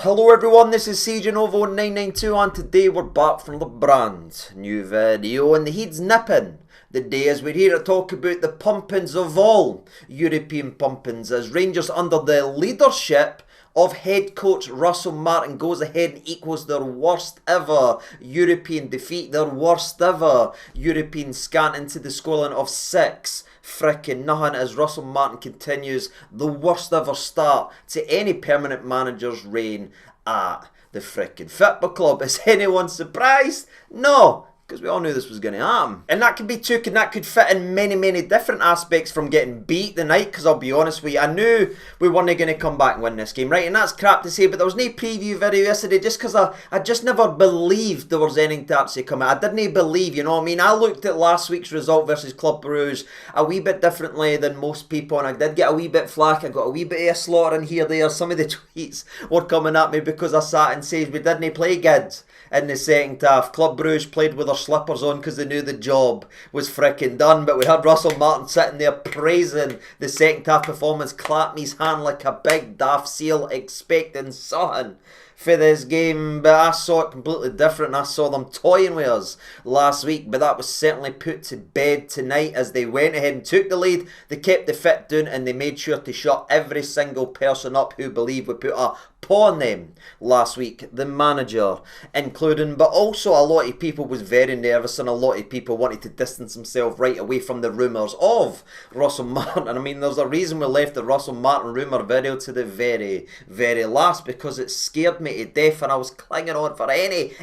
Hello everyone, this is CJNovo992 and today we're back from the brand new video and the heat's nipping. The day as we're here to talk about the pumpings of all European pumpings as Rangers under the leadership of head coach Russell Martin goes ahead and equals their worst ever European defeat, their worst ever European scant into the scoreline of 6 frickin' nothing as Russell Martin continues the worst ever start to any permanent manager's reign at the frickin' football club. Is anyone surprised? No, because we all knew this was going to happen. And that could be took and that could fit in many different aspects from getting beat the night, because I'll be honest with you, I knew we weren't going to come back and win this game, right? And that's crap to say, but there was no preview video yesterday just because I just never believed there was anything to actually come out. I didn't believe, you know what I mean? I looked at last week's result versus Club Brugge a wee bit differently than most people, and I did get a wee bit flack. I got a wee bit of a slaughter in here there. Some of the tweets were coming at me because I sat and said we didn't play good in the second half. Club Brugge played with their slippers on because they knew the job was frickin' done, but we had Russell Martin sitting there praising the second half performance, clapping his hand like a big daft seal expecting something for this game, but I saw it completely different. I saw them toying with us last week, but that was certainly put to bed tonight as they went ahead and took the lead. They kept the fit down and they made sure to shut every single person up who believed we put a paw on them last week, the manager including, but also a lot of people was very nervous and a lot of people wanted to distance themselves right away from the rumours of Russell Martin. And I mean, there's a reason we left the Russell Martin rumour video to the very last, because it scared me to death and I was clinging on for any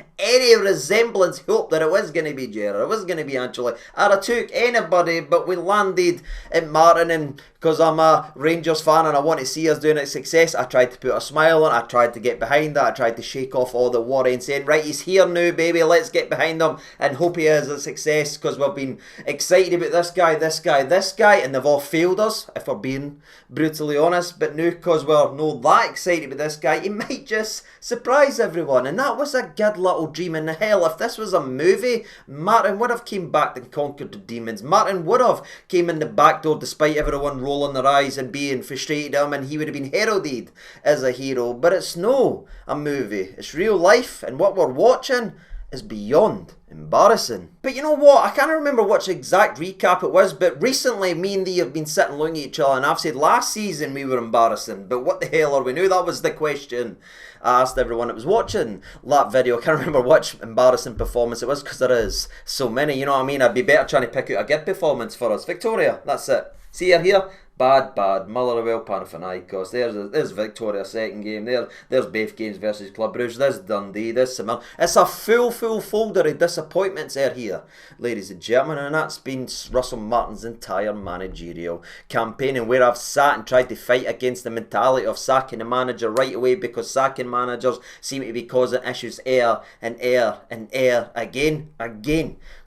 resemblance hope that it was going to be Gerrard, it was going to be Ancelotti, I took anybody, but we landed at Martin, and because I'm a Rangers fan and I want to see us doing a success, I tried to put a smile on, I tried to get behind that, I tried to shake off all the worry and saying, right, he's here now baby, let's get behind him and hope he is a success, because we've been excited about this guy, and they've all failed us, if we're being brutally honest. But now, because we're not that excited about this guy, he might just surprise everyone, and that was a good little dream. In hell, if this was a movie, Martin would have came back and conquered the demons. Martin would have came in the back door despite everyone rolling their eyes and being frustrated at him, and he would have been heralded as a hero. But it's no a movie, it's real life, and what we're watching is beyond embarrassing. But you know what, I can't remember which exact recap it was, but recently me and Lee have been sitting looking at each other and I've said last season we were embarrassing, but what the hell are we now? That was the question I asked everyone that was watching that video. I can't remember which embarrassing performance it was because there is so many, you know what I mean? I'd be better trying to pick out a good performance for us. Victoria, that's it. See her here? Bad. Motherwell, Panathinaikos. There's Victoria second game. There's both games versus Club Brugge. There's Dundee. There's Samir. It's a full folder of disappointments here, ladies and gentlemen, and that's been Russell Martin's entire managerial campaign, and where I've sat and tried to fight against the mentality of sacking the manager right away, because sacking managers seem to be causing issues again.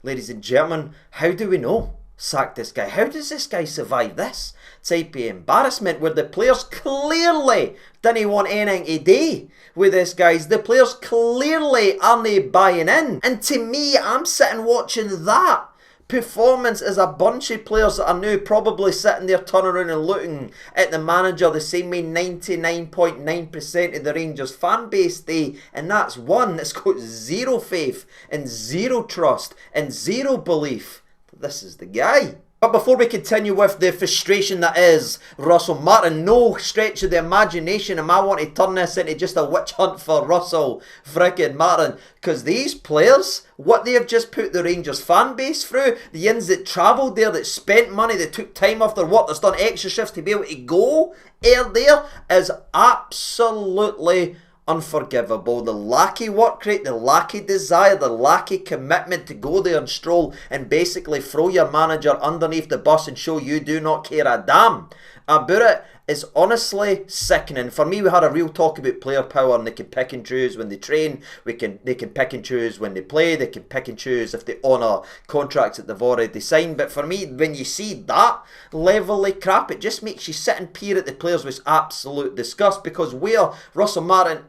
Ladies and gentlemen, how do we know? Sack this guy. How does this guy survive this type of embarrassment where the players clearly didn't want anything to do with this guys? The players clearly aren't buying in, and to me, I'm sitting watching that performance as a bunch of players that are now probably sitting there turning around and looking at the manager the same way 99.9% of the Rangers fan base do, and that's one that's got zero faith and zero trust and zero belief. This is the guy. But before we continue with the frustration that is Russell Martin, no stretch of the imagination am I want to turn this into just a witch hunt for Russell frickin' Martin, because these players, what they have just put the Rangers fan base through, the ins that travelled there, that spent money, that took time off their work, that's done extra shifts to be able to go there, is absolutely unforgivable. The lack of work rate, the lack of desire, the lack of commitment to go there and stroll and basically throw your manager underneath the bus and show you do not care a damn about it is honestly sickening. For me, we had a real talk about player power, and they can pick and choose when they train, they can pick and choose when they play, they can pick and choose if they honour contracts that they've already signed. But for me, when you see that level of crap, it just makes you sit and peer at the players with absolute disgust, because where Russell Martin,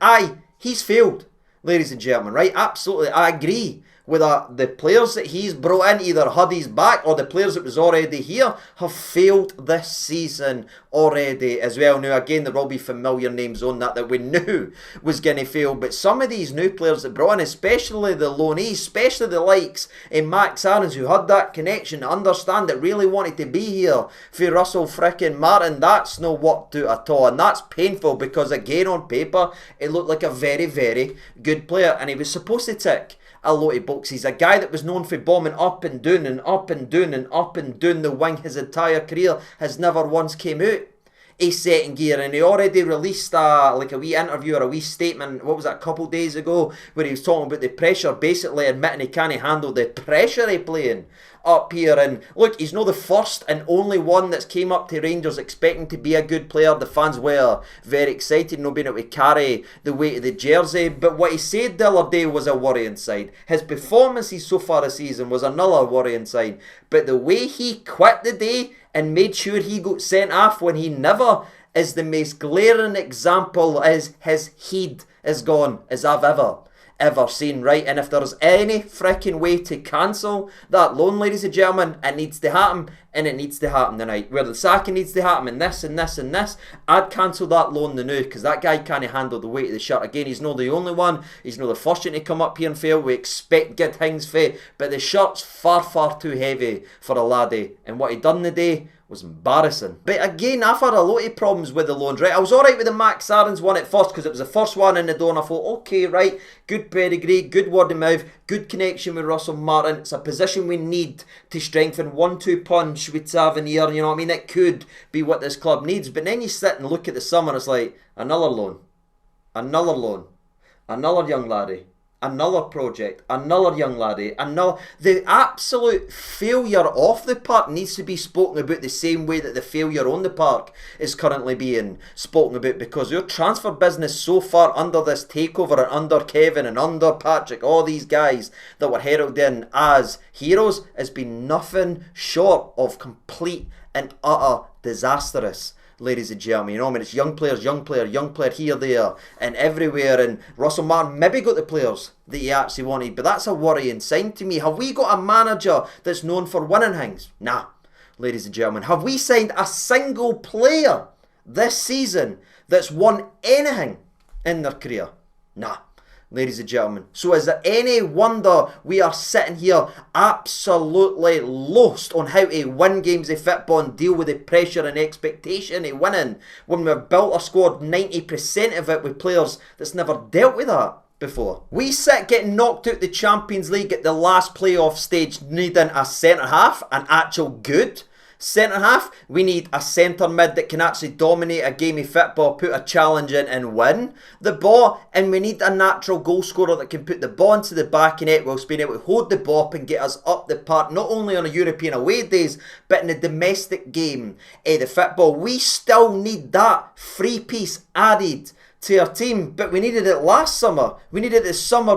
he's failed, ladies and gentlemen, right? Absolutely, I agree whether the players that he's brought in, either Huddy's back or the players that was already here, have failed this season already as well. Now again, there will be familiar names on that we knew was going to fail, but some of these new players that brought in, especially the loanees, especially the likes in Max Aarons, who had that connection, understand that really wanted to be here for Russell frickin' Martin, that's no worked out at all, and that's painful because again on paper it looked like a very, very good player, and he was supposed to tick a lot of boxes. A guy that was known for bombing up and down and up and down and up and down the wing his entire career has never once came out a second gear, and he already released a wee interview or a wee statement, what was that, a couple of days ago, where he was talking about the pressure, basically admitting he can't handle the pressure of playing up here. And look, he's not the first and only one that's came up to Rangers expecting to be a good player. The fans were very excited, not being able to carry the weight of the jersey, but what he said the other day was a worrying sign. His performances so far this season was another worrying sign, but the way he quit the day and made sure he got sent off when he never is the most glaring example as his head is gone as I've ever seen, right? And if there's any freaking way to cancel that loan, ladies and gentlemen, it needs to happen, and it needs to happen tonight. Where the sacking needs to happen, and this and this and this, I'd cancel that loan now, because that guy can't handle the weight of the shirt. Again, he's not the only one, he's not the first one to come up here and fail. We expect good things for, but the shirt's far, far too heavy for a laddie, and what he done today was embarrassing. But again, I've had a lot of problems with the loans, right? I was alright with the Max Aarons one at first because it was the first one in the door, and I thought, okay, right, good pedigree, good word of mouth, good connection with Russell Martin. It's a position we need to strengthen. 1-2 punch with Tavernier, you know what I mean? It could be what this club needs. But then you sit and look at the summer, it's like, another loan, another young laddie, another project, another young laddie, another. The absolute failure off the park needs to be spoken about the same way that the failure on the park is currently being spoken about, because your transfer business so far under this takeover and under Kevin and under Patrick, all these guys that were heralded in as heroes, has been nothing short of complete and utter disastrous. Ladies and gentlemen, you know, I mean, it's young player here, there, and everywhere. And Russell Martin maybe got the players that he actually wanted, but that's a worrying sign to me. Have we got a manager that's known for winning things? Nah, ladies and gentlemen. Have we signed a single player this season that's won anything in their career? Nah, ladies and gentlemen. So is there any wonder we are sitting here absolutely lost on how to win games of football and deal with the pressure and expectation of winning when we've built a squad, 90% of it with players that's never dealt with that before? We sit getting knocked out the Champions League at the last playoff stage, needing a centre half, an actual good centre half. We need a centre mid that can actually dominate a game of football, put a challenge in and win the ball, and we need a natural goal scorer that can put the ball into the back of net whilst being able to hold the ball up and get us up the park, not only on a European away days but in the domestic game of the football. We still need that free piece added to our team, but we needed it last summer, we needed it the summer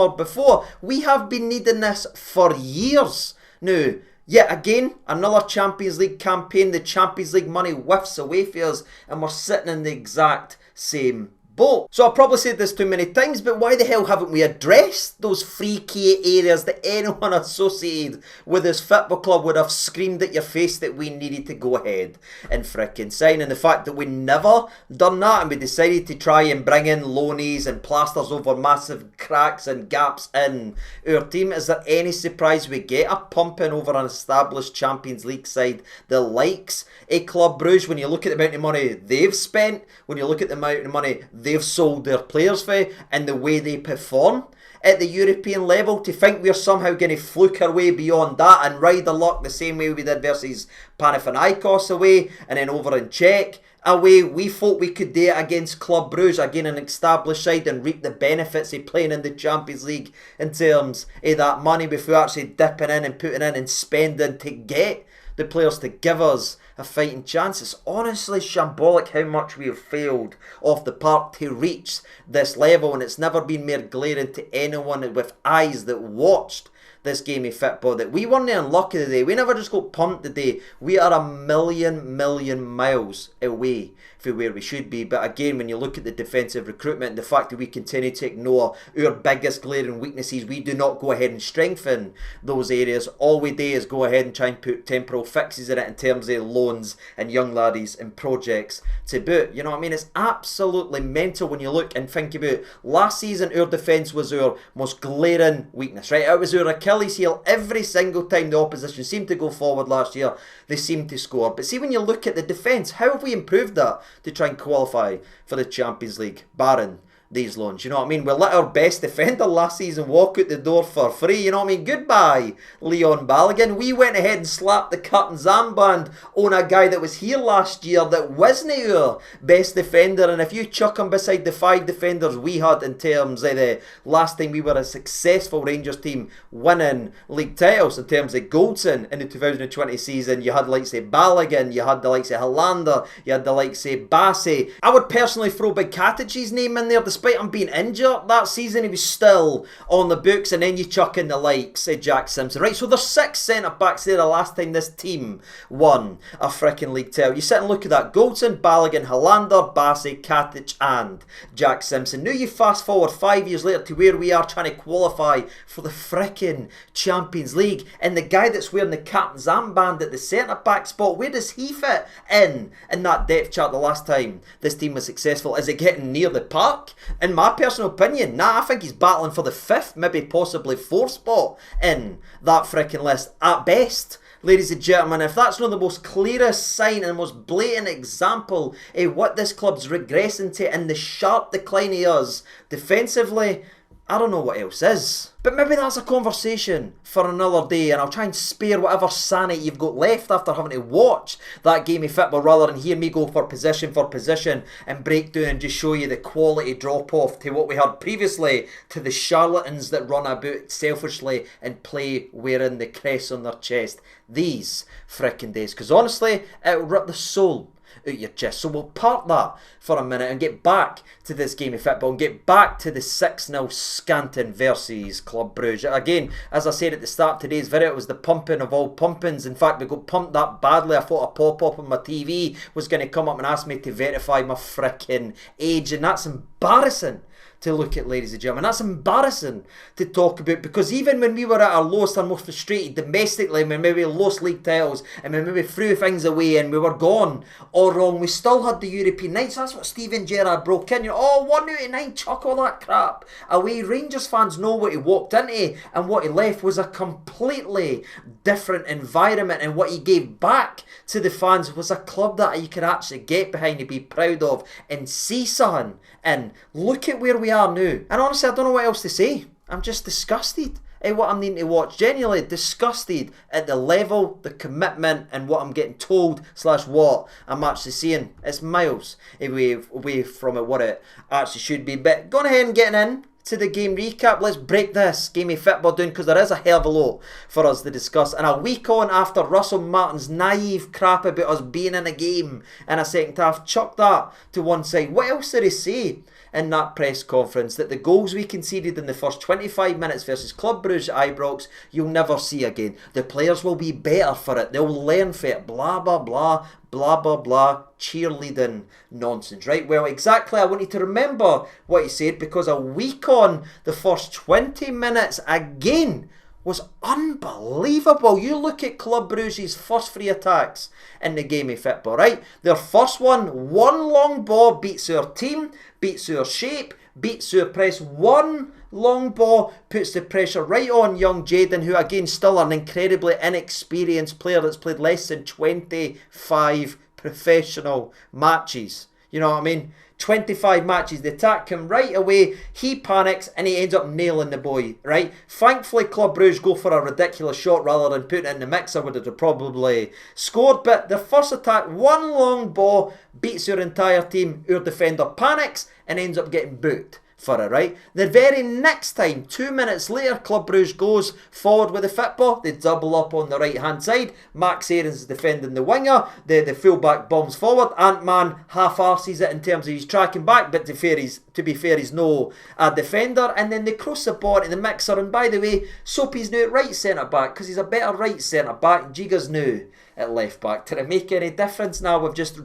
before. We have been needing this for years now. Yet again, another Champions League campaign, the Champions League money whiffs away for us, and we're sitting in the exact same boat. So I've probably said this too many times, but why the hell haven't we addressed those free key areas that anyone associated with this football club would have screamed at your face that we needed to go ahead and frickin' sign? And the fact that we never done that, and we decided to try and bring in loanees and plasters over massive cracks and gaps in our team. Is there any surprise we get a pumping over an established Champions League side, the likes of Club Brugge? When you look at the amount of money they've spent, when you look at the amount of money they've sold their players for, and the way they perform at the European level, to think we're somehow going to fluke our way beyond that and ride the luck the same way we did versus Panathinaikos away, and then over in Czech away, we thought we could do it against Club Brugge, again an established side, and reap the benefits of playing in the Champions League in terms of that money before actually dipping in and putting in and spending to get the players to give us a fighting chance. It's honestly shambolic how much we have failed off the park to reach this level, and it's never been more glaring to anyone with eyes that watched this game of football, that we weren't unlucky today. We never just got pumped today. We are a million miles away from where we should be. But again, when you look at the defensive recruitment and the fact that we continue to ignore our biggest glaring weaknesses, we do not go ahead and strengthen those areas. All we do is go ahead and try and put temporal fixes in it in terms of loans and young laddies and projects to boot. You know what I mean? It's absolutely mental when you look and think about last season. Our defence was our most glaring weakness, right? It was our Achilles heel. Every single time the opposition seemed to go forward last year, they seemed to score. But see, when you look at the defence, how have we improved that to try and qualify for the Champions League, barring these loans? You know what I mean? We let our best defender last season walk out the door for free. You know what I mean? Goodbye, Leon Balogun. We went ahead and slapped the captain's armband on a guy that was here last year that wasn't our best defender. And if you chuck him beside the 5 defenders we had in terms of the last time we were a successful Rangers team winning league titles in terms of Goldson in the 2020 season, you had the likes of Balogun, you had the likes of Hollander, you had the likes of Bassey. I would personally throw Big Katach's name in there. Despite him being injured that season, he was still on the books. And then you chuck in the likes of Jack Simpson. Right, so there's 6 centre-backs there the last time this team won a freaking league title. You sit and look at that. Goldson, Balogun, Hollander, Bassey, Katach and Jack Simpson. Now you fast forward 5 years later to where we are trying to qualify for the freaking Champions League. And the guy that's wearing the captain's armband at the centre-back spot, where does he fit in that depth chart the last time this team was successful? Is it getting near the park? In my personal opinion, I think he's battling for the 5th, maybe possibly 4th spot in that freaking list at best. Ladies and gentlemen, if that's not the most clearest sign and most blatant example of what this club's regressing to and the sharp decline he is defensively, I don't know what else is. But maybe that's a conversation for another day, and I'll try and spare whatever sanity you've got left after having to watch that game of football rather than hear me go for position and break down and just show you the quality drop off to what we had previously, to the charlatans that run about selfishly and play wearing the crest on their chest these frickin' days. Because honestly, it'll rip the soul out your chest. So we'll park that for a minute and get back to this game of football and get back to the 6-0 Scanton versus Club Brugge. Again, as I said at the start of today's video, it was the pumping of all pumpings. In fact, we got pumped that badly I thought a pop-up on my TV was going to come up and ask me to verify my frickin' age, and that's embarrassing to look at, ladies and gentlemen. That's embarrassing to talk about, because even when we were at our lowest and most frustrated domestically, when maybe we lost league titles and when maybe threw things away and we were gone all wrong, we still had the European nights. That's what Steven Gerrard broke in. You know, oh, 1 out of 9, chuck all that crap away. Rangers fans know what he walked into, and what he left was a completely different environment, and what he gave back to the fans was a club that you could actually get behind and be proud of and see something. And look at where we are now. And honestly, I don't know what else to say. I'm just disgusted at what I'm needing to watch. Genuinely disgusted at the level, the commitment, and what I'm getting told / what I'm actually seeing. It's miles away from it, what it actually should be. But going ahead and getting in to the game recap, let's break this game of football down, because there is a hell of a lot for us to discuss. And a week on after Russell Martin's naive crap about us being in a game in a second half, chuck that to one side. What else did he say in that press conference? That the goals we conceded in the first 25 minutes versus Club Brugge at Ibrox, you'll never see again. The players will be better for it. They'll learn for it. Blah, blah, blah. Blah, blah, blah. Cheerleading nonsense, right? Well, exactly. I want you to remember what he said, because a week on, the first 20 minutes again was unbelievable. You look at Club Brugge's first 3 attacks in the game of football, right? Their first one long ball, beats our team, beats our shape, beats our press. One long ball puts the pressure right on young Jadon, who again still an incredibly inexperienced player that's played less than 25 professional matches. You know what I mean? 25 matches, the attack come right away, he panics and he ends up nailing the boy, right? Thankfully Club Brugge go for a ridiculous shot rather than putting it in the mixer, would have probably scored. But the first attack, one long ball, beats our entire team, our defender panics and ends up getting booked for it, right? The very next time, 2 minutes later, Club Brugge goes forward with the football. They double up on the right-hand side. Max Aarons is defending the winger. The fullback bombs forward. Ant-Man half-arses it in terms of he's tracking back, but to be fair, he's no defender. And then they cross the ball into the mixer. And by the way, Soapy's now at right centre-back because he's a better right centre-back. Giga's now at left back. Did it make any difference? Now we've just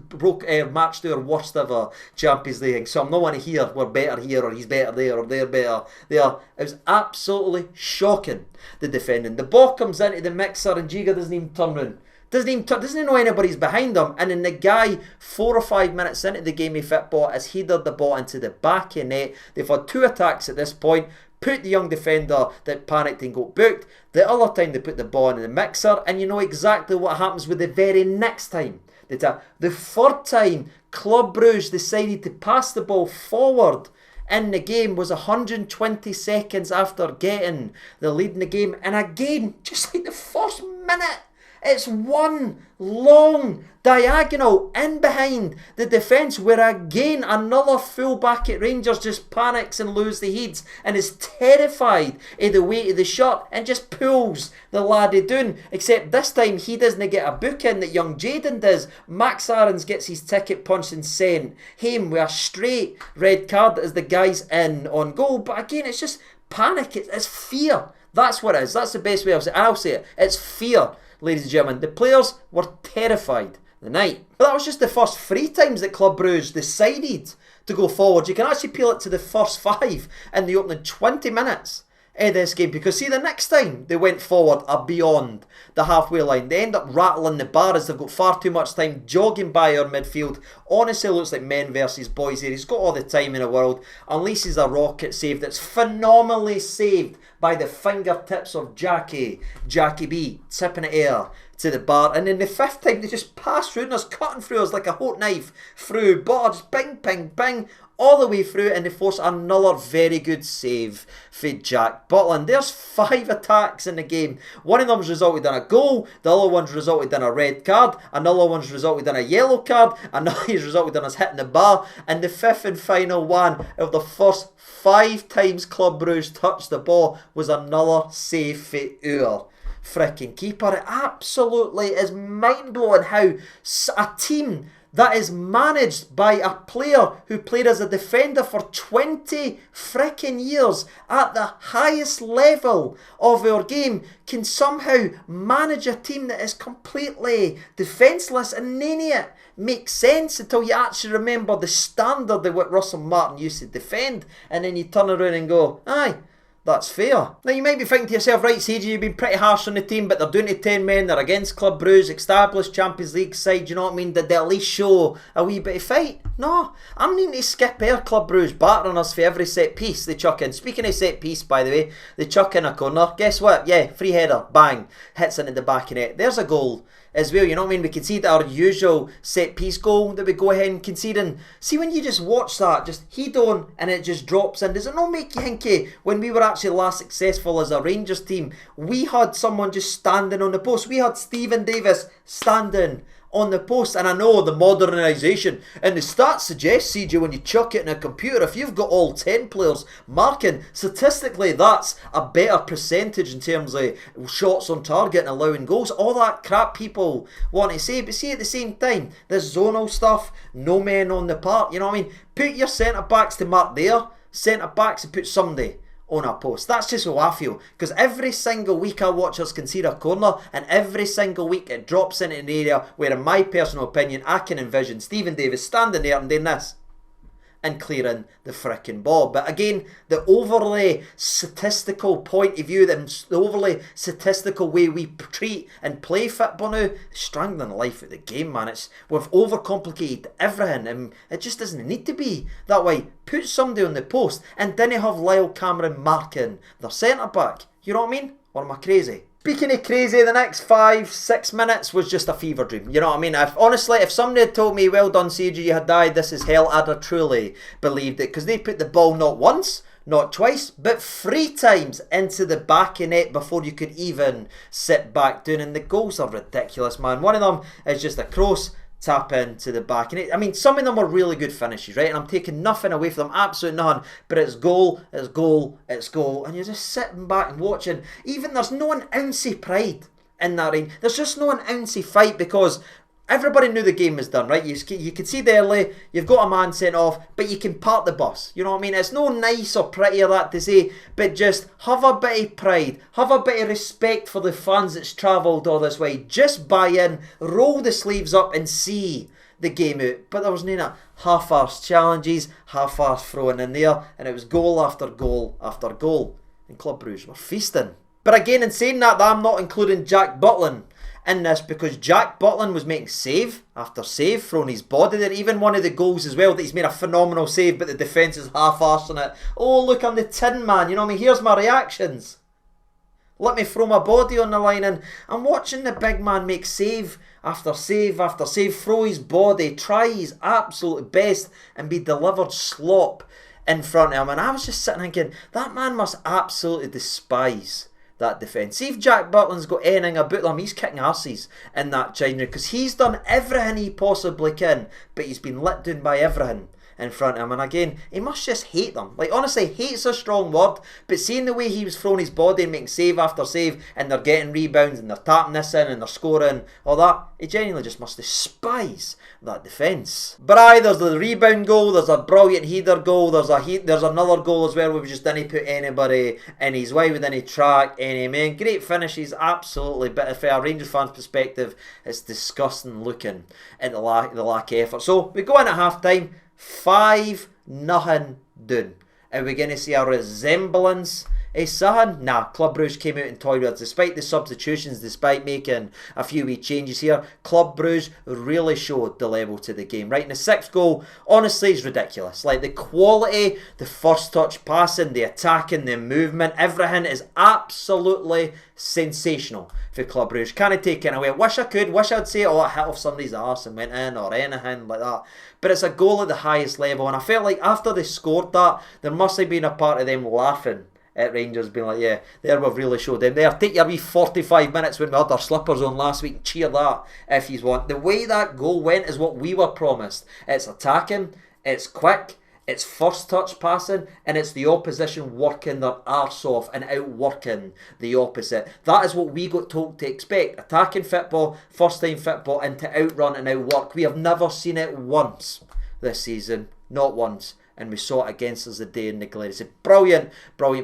matched our worst ever Champions League. So I'm not want to hear we're better here or he's better there or they're better there. It was absolutely shocking, the defending. The ball comes into the mixer and Giga doesn't even turn round. Doesn't even know anybody's behind him. And then the guy, 4 or 5 minutes into the game of football, has headed the ball into the back of net. They've had 2 attacks at this point. Put the young defender that panicked and got booked. The other time they put the ball in the mixer, and you know exactly what happens with the very next time. The third time Club Brugge decided to pass the ball forward in the game was 120 seconds after getting the lead in the game. And again, just like the first minute, it's one long diagonal in behind the defence where again another fullback at Rangers just panics and loses the heads and is terrified of the weight of the shot and just pulls the laddie down. Except this time he doesn't get a booking that young Jaden does. Max Aarons gets his ticket punched and sent home with a straight red card as the guy's in on goal. But again, it's just panic. It's fear. That's what it is. That's the best way I'll say it. And I'll say it. It's fear. Ladies and gentlemen, the players were terrified the night. But that was just the first 3 times that Club Brugge decided to go forward. You can actually peel it to the first 5 in the opening 20 minutes of this game. Because see, the next time they went forward beyond the halfway line, they end up rattling the bar as they've got far too much time jogging by our midfield. Honestly, looks like men versus boys here. He's got all the time in the world. Unleashes a rocket save that's phenomenally saved by the fingertips of Jackie B, tipping it air to the bar. And then the 5th time they just pass through and us, cutting through us like a hot knife through butter, just bing, ping, bing, all the way through, and they force another very good save for Jack Butland. There's 5 attacks in the game. One of them's resulted in a goal, the other one's resulted in a red card, another one's resulted in a yellow card, another's resulted in us hitting the bar, and the 5th and final one of the first 5 times Club Brugge touched the ball was another save for our freaking keeper. It absolutely is mind-blowing how a team that is managed by a player who played as a defender for 20 freaking years at the highest level of our game can somehow manage a team that is completely defenceless, and none of it makes sense until you actually remember the standard of what Russell Martin used to defend, and then you turn around and go, aye, that's fair. Now you might be thinking to yourself, right, CJ, you've been pretty harsh on the team, but they're doing to 10 men, they're against Club Brugge, established Champions League side, you know what I mean? Did they at least show a wee bit of fight? No, I'm needing to skip air Club Brugge battering us for every set piece they chuck in. Speaking of set piece, by the way, they chuck in a corner, guess what? Yeah, free header, bang, hits into the back of net. There's a goal as well, you know what I mean? We concede our usual set piece goal that we go ahead and concede. And see, when you just watch that, just head on and it just drops in, does it not make you think when we were actually last successful as a Rangers team, we had someone just standing on the post. We had Stephen Davis standing on the post. And I know the modernisation and the stats suggest, CJ, when you chuck it in a computer, if you've got all 10 players marking, statistically that's a better percentage in terms of shots on target and allowing goals. All that crap people want to say. But see, at the same time, this zonal stuff, no men on the park, you know what I mean? Put your centre backs to mark their centre backs and put somebody on a post. That's just how I feel, because every single week I watch us concede a corner, and every single week it drops into an area where, in my personal opinion, I can envision Stephen Davis standing there and doing this and clearing the frickin' ball. But again, the overly statistical point of view, the overly statistical way we treat and play football now is strangling the life of the game, man. We've overcomplicated everything, and it just doesn't need to be that way. Put somebody on the post and then have Lyle Cameron marking their centre back. You know what I mean? Or am I crazy? Speaking of crazy, the next 5-6 minutes was just a fever dream. You know what I mean? Honestly, if somebody had told me, well done, CJ, you had died, this is hell, I'd have truly believed it. Because they put the ball not once, not twice, but 3 times into the back of net before you could even sit back down. And the goals are ridiculous, man. One of them is just a cross, tap into the back. And I mean, some of them were really good finishes, right? And I'm taking nothing away from them, absolutely none. But it's goal, it's goal, it's goal. And you're just sitting back and watching. Even there's no an ounce of pride in that ring. There's just no an ounce of fight because everybody knew the game was done, right? You could see the early, you've got a man sent off, but you can park the bus. You know what I mean? It's no nice or pretty or that to say, but just have a bit of pride, have a bit of respect for the fans that's travelled all this way. Just buy in, roll the sleeves up and see the game out. But there was no half-arsed challenges, half-arsed throwing in there, and it was goal after goal after goal. And Club Brugge were feasting. But again, in saying that, I'm not including Jack Butland in this because Jack Butland was making save after save, throwing his body there. Even one of the goals as well, that he's made a phenomenal save, but the defence is half-arsing it. Oh, look, I'm the Tin Man, you know what I mean? Here's my reactions. Let me throw my body on the line, and I'm watching the big man make save after save after save, throw his body, try his absolute best, and be delivered slop in front of him. And I was just sitting thinking, that man must absolutely despise that defence. See if Jack Butland's got anything about them, he's kicking arses in that China because he's done everything he possibly can, but he's been let down by everything in front of him. And again, he must just hate them. Like, honestly, hate's a strong word, but seeing the way he was throwing his body and making save after save, and they're getting rebounds and they're tapping this in and they're scoring, all that, he genuinely just must despise that defence. But aye, there's the rebound goal, there's a brilliant header goal, there's another goal as well where we just didn't put anybody in his way with any track, any man. Great finishes, absolutely, but from a Rangers fan's perspective, it's disgusting looking at the lack of effort. So we go in at half time, 5-0 down. Are we going to see a resemblance of Sahan? Nah, Club Brugge came out and toyed with us. Despite the substitutions, despite making a few wee changes here, Club Brugge really showed the level to the game. Right, and the sixth goal, honestly, is ridiculous. Like, the quality, the first touch passing, the attacking, the movement, everything is absolutely sensational for Club Brugge. Can't I take it away? Wish I could. Wish I'd say, oh, it hit off somebody's arse and went in or anything like that. But it's a goal at the highest level. And I felt like after they scored that, there must have been a part of them laughing at Rangers, being like, yeah, there we've really showed them. There, take your wee 45 minutes when we had our slippers on last week and cheer that if you want. The way that goal went is what we were promised. It's attacking, it's quick, it's first touch passing, and it's the opposition working their arse off and outworking the opposite. That is what we got told to expect. Attacking football, first time football, and to outrun and outwork. We have never seen it once this season. Not once. And we saw it against us the day in the Glade. It's a brilliant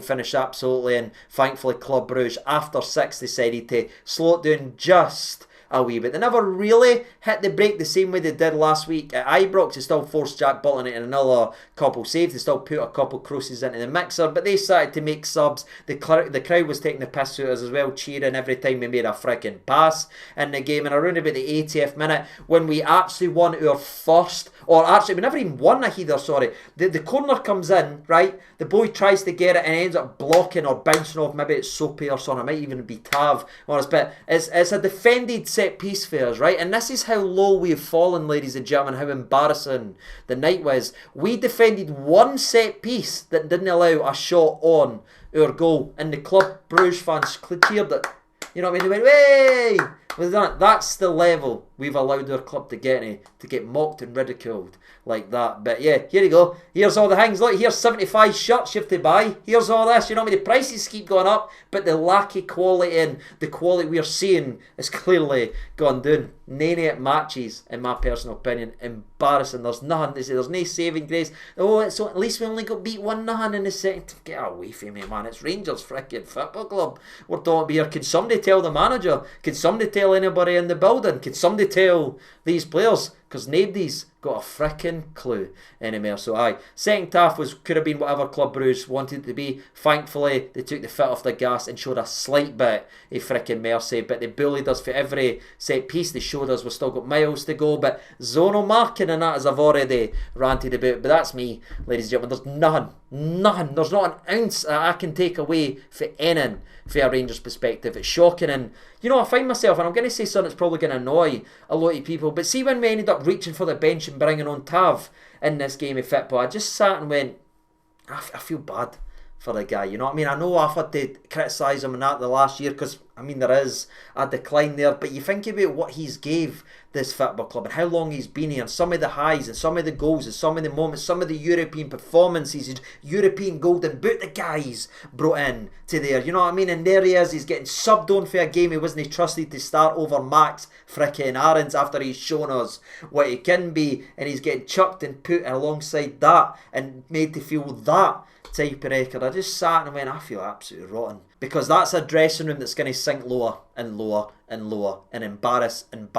finish, absolutely. And thankfully, Club Brugge, after 6, decided to slow it down just a wee bit. They never really hit the brake the same way they did last week at Ibrox. They still forced Jack Butland into another couple saves. They still put a couple crosses into the mixer, but they started to make subs. The crowd was taking the piss out of us as well, cheering every time we made a freaking pass in the game. And around about the 80th minute, when we actually won our first, or actually we never even won a header, sorry. The corner comes in, right? The boy tries to get it and ends up blocking or bouncing off. Maybe it's Soapy or something. It might even be Tav. But it's a defended set piece for us, right? And this is how low we have fallen, ladies and gentlemen, how embarrassing the night was. We defended one set piece that didn't allow a shot on our goal, and the Club Brugge fans cheered it. You know what I mean? They went, "Way!" We've done it. That's the level we've allowed our club to get mocked and ridiculed like that. But yeah, here you go. Here's all the things. Look, here's 75 shirts you have to buy. Here's all this. You know what I mean? The prices keep going up, but the lack of quality and the quality we're seeing is clearly gone down. None of it matches, in my personal opinion. Embarrassing. There's nothing to say. There's no saving grace. Oh, so at least we only got beat 1-0 in the second. Get away from me, man. It's Rangers freaking football club. We're talking here. Can somebody tell the manager? Can somebody tell anybody in the building? Can somebody tell these players? Because nobody's got a freaking clue anymore. So aye, second half could have been whatever Club Brugge wanted it to be. Thankfully, they took the foot off the gas and showed a slight bit of freaking mercy. But they bullied us for every set piece. They showed us we've still got miles to go. But zonal marking and that, as I've already ranted about. But that's me, ladies and gentlemen. There's nothing. There's not an ounce I can take away for anything from a Rangers perspective. It's shocking. And you know, I find myself, and I'm going to say something that's probably going to annoy a lot of people, but see when we ended up reaching for the bench and bringing on Tav in this game of football, I just sat and went, I feel bad for the guy, you know what I mean? I know I've had to criticise him and that the last year because I mean, there is a decline there, but you think about what he's gave this football club and how long he's been here, and some of the highs and some of the goals and some of the moments, some of the European performances, European golden boot the guys brought in to there, you know what I mean? And there he is, he's getting subbed on for a game he wasn't trusted to start over Max frickin' Aarons after he's shown us what he can be, and he's getting chucked and put alongside that and made to feel that type of record. I just sat and went, I feel absolutely rotten. Because that's a dressing room that's going to sink lower and lower and lower and embarrass. And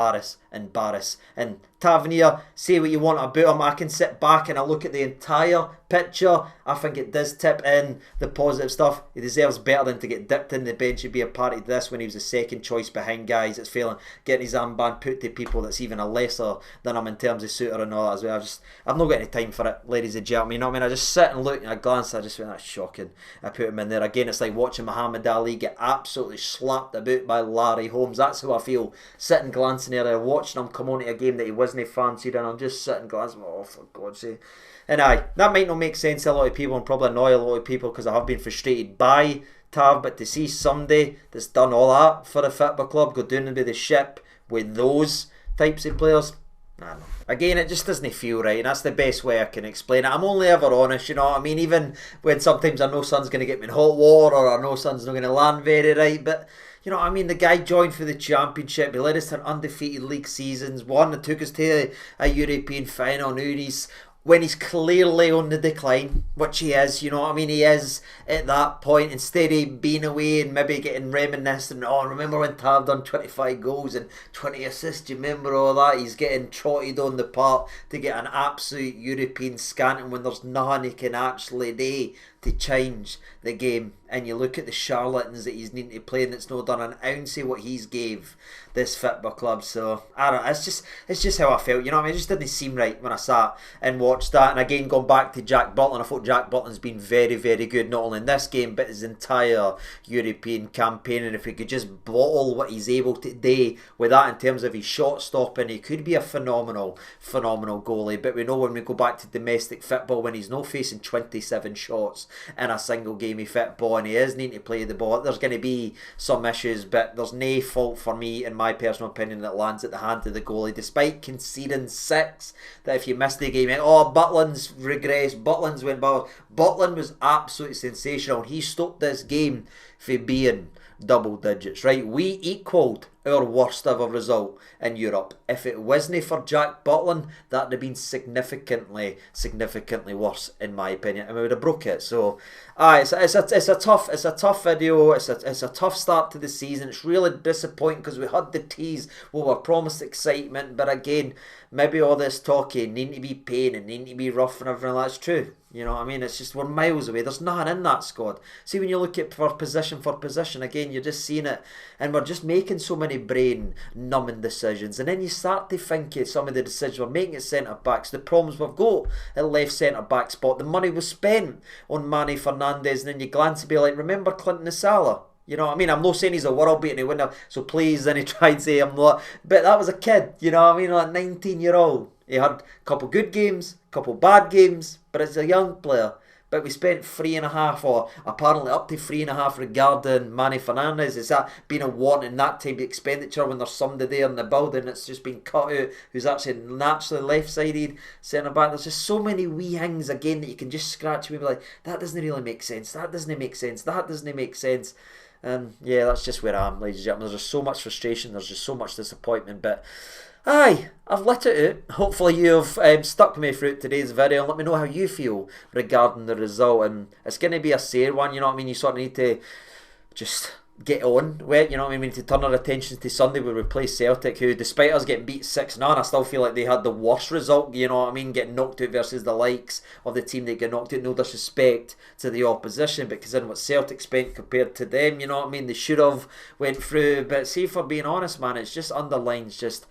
Tavernier, say what you want about him, I can sit back and I look at the entire picture. I think it does tip in the positive stuff. He deserves better than to get dipped in the bench and be a party to this when he was the second choice behind guys that's failing, getting his armband put to people that's even a lesser than him in terms of suitor and all that as well. I've not got any time for it, ladies and gentlemen, you know what I mean? I just sit and look and I glance, I just went, that's shocking. I put him in there again. It's like watching Muhammad Ali get absolutely slapped about by Larry Holmes. That's how I feel sitting glancing there, watching him come on to a game that he wasn't fancied, and I'm just sitting glancing, oh for God's sake. And that might not make sense to a lot of people and probably annoy a lot of people because I have been frustrated by Tav, but to see somebody that's done all that for the football club go down into the ship with those types of players, I don't know. Again, it just doesn't feel right, and that's the best way I can explain it. I'm only ever honest, you know what I mean? Even when sometimes I know son's going to get me in hot water or I know son's not going to land very right, but you know what I mean? The guy joined for the Championship, he led us to an undefeated league seasons, one that took us to a European final. Now when he's clearly on the decline, which he is, you know what I mean, he is at that point, instead of being away and maybe getting reminiscent, oh, remember when Tav done 25 goals and 20 assists, do you remember all that? He's getting trotted on the park to get an absolute European scanting when there's nothing he can actually do to change the game. And you look at the charlatans that he's needing to play and that's not done an ounce of what he's gave this football club. So I don't know, it's just how I felt, you know what I mean? It just didn't seem right when I sat and watched that. And again, going back to Jack Butland, I thought Jack Butland's been very, very good, not only in this game but his entire European campaign. And if he could just bottle what he's able to do with that in terms of his shot stopping, he could be a phenomenal goalie. But we know when we go back to domestic football, when he's not facing 27 shots in a single game of football and he is needing to play the ball, there's going to be some issues, but there's no fault for me, in my personal opinion, that lands at the hand of the goalie, despite conceding 6, that if you missed the game, oh, Butland's regressed, Butland's went bad. Butland was absolutely sensational. He stopped this game for being double digits, right? We equalled our worst ever result in Europe. If it wasn't for Jack Butland, that would have been significantly worse, in my opinion, and we would have broke it. So it's a tough video. It's a tough start to the season. It's really disappointing because we had the tease, we were promised excitement, but again, maybe all this talking, needing to be pain and needing to be rough and everything, that's true. You know what I mean? It's just we're miles away. There's nothing in that squad. See, when you look at for position, again, you're just seeing it, and we're just making so many brain numbing decisions, and then you start to think of some of the decisions we're making at centre backs, the problems we've got at left centre back spot, the money was spent on Manny Fernandez, and then you glance and be like, remember Clinton Asala? You know what I mean? I'm not saying he's a world beating winner, so please, then he tried to say I'm not. But that was a kid, you know what I mean? Like 19-year-old. He had a couple good games, a couple bad games, but it's a young player. But we spent 3.5, or apparently up to 3.5 regarding Manny Fernandez. Is that being a wanting that type of expenditure when there's somebody there in the building that's just been cut out who's actually naturally left-sided centre back? There's just so many wee things again that you can just scratch and be like, that doesn't really make sense. That doesn't make sense. That doesn't make sense. Yeah, that's just where I am, ladies and gentlemen. There's just so much frustration. There's just so much disappointment. But aye, I've let it out. Hopefully you've stuck with me throughout today's video and let me know how you feel regarding the result. And it's going to be a sore one, you know what I mean? You sort of need to just get on with it, you know what I mean? We need to turn our attention to Sunday where we play Celtic, who, despite us getting beat 6-0, I still feel like they had the worst result, you know what I mean? Getting knocked out versus the likes of the team that get knocked out. No disrespect to the opposition, but considering what Celtic spent compared to them, you know what I mean? They should have went through. But see, for being honest, man, it's just underlines just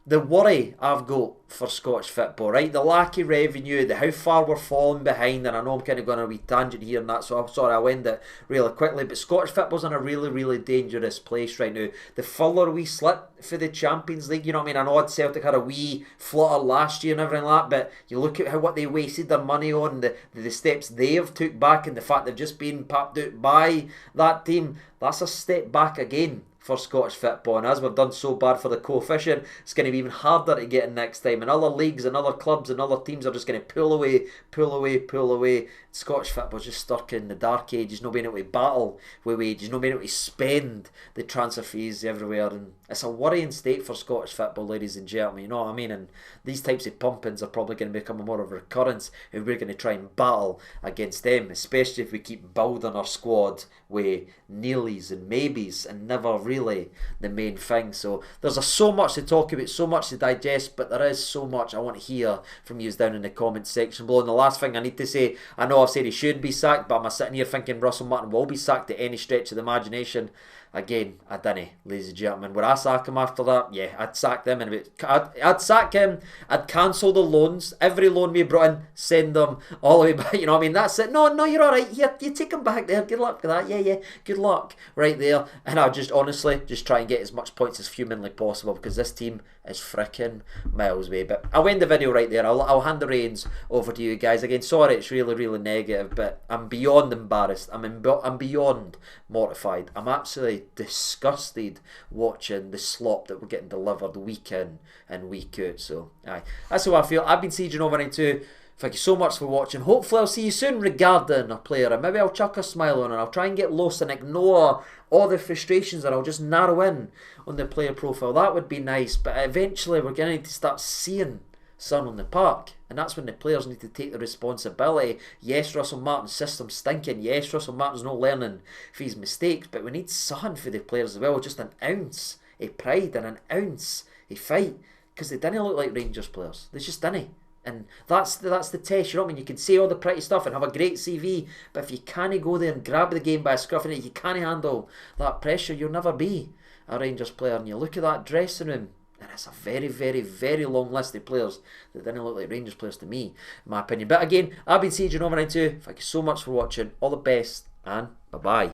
the worry I've got for Scottish football, right? The lack of revenue, the how far we're falling behind, and I know I'm kind of going on a wee tangent here and that, so I'm sorry I'll end it really quickly, but Scottish football's in a really, really dangerous place right now. The further we slip for the Champions League, you know what I mean? I know Celtic had a wee flutter last year and everything like that, but you look at what they wasted their money on, the steps they have took back, and the fact they've just been papped out by that team, that's a step back again for Scottish football, and as we've done so bad for the coefficient, it's going to be even harder to get in next time, and other leagues and other clubs and other teams are just going to pull away. Scottish football's just stuck in the dark ages, not being able to battle with wages, not being able to spend the transfer fees everywhere, and it's a worrying state for Scottish football, ladies and gentlemen, you know what I mean? And these types of pumpings are probably going to become more of a recurrence, and we're going to try and battle against them, especially if we keep building our squad with nearlies and maybes and never really the main thing. So there's so much to talk about, so much to digest, but there is so much I want to hear from you down in the comments section below. And the last thing I need to say, I know I've said he should be sacked, but I'm sitting here thinking Russell Martin will be sacked at any stretch of the imagination. Again, I dunno, ladies and gentlemen. Would I sack him after that? Yeah, I'd sack them. I'd sack him. I'd cancel the loans. Every loan we brought in, send them all the way back. You know what I mean? That's it. No, you're all right. You take him back there. Good luck with that. Yeah. Good luck right there. And I'll just honestly just try and get as much points as humanly possible, because this team is fricking miles away. But I'll end the video right there. I'll hand the reins over to you guys. Again, sorry it's really negative, but I'm beyond embarrassed. I'm beyond mortified. I'm absolutely disgusted watching the slop that we're getting delivered week in and week out. So aye, that's how I feel. I've been Siege992. Thank you so much for watching. Hopefully I'll see you soon regarding a player, and maybe I'll chuck a smile on, and I'll try and get lost and ignore all the frustrations, and I'll just narrow in on the player profile. That would be nice, but eventually we're going to need to start seeing sun on the park, and that's when the players need to take the responsibility. Yes, Russell Martin's system's stinking. Yes, Russell Martin's not learning from his mistakes, but we need sun for the players as well. Just an ounce of pride and an ounce of fight, because they didn't look like Rangers players. They just didn't. And that's the test, you know what I mean? You can say all the pretty stuff and have a great CV, but if you can't go there and grab the game by a scruff of it, you can't handle that pressure, you'll never be a Rangers player. And you look at that dressing room, and it's a very long list of players that didn't look like Rangers players to me, in my opinion. But again, I've been Siege992. Thank you so much for watching. All the best, and bye-bye.